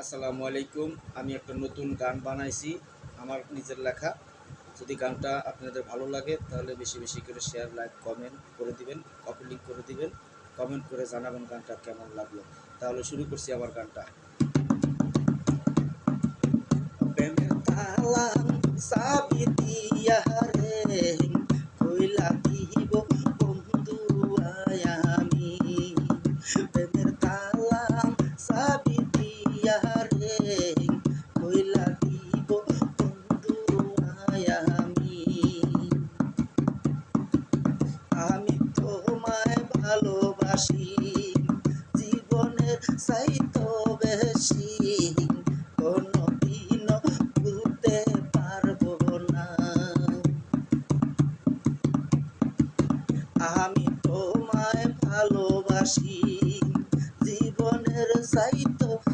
আসসালামু আলাইকুম। আমি একটা নতুন গান বানাইছি, আমার নিজের লেখা। যদি গানটা আপনাদের ভালো লাগে তাহলে বেশি বেশি করে শেয়ার, লাইক, কমেন্ট করে দিবেন, কপি লিঙ্ক করে দিবেন, কমেন্ট করে জানাবেন গানটা কেমন লাগলো। তাহলে শুরু করছি আমার গানটা। প্রেমের তালাম চাবি দিয়া রে কইলা দিব বন্ধু আমি, প্রেমের তালাম চাবি দিয়া রে কইলা দিব বন্ধু আমি, আমি তোমায় ভালোবাসি জীবনের চাইতো বেশি,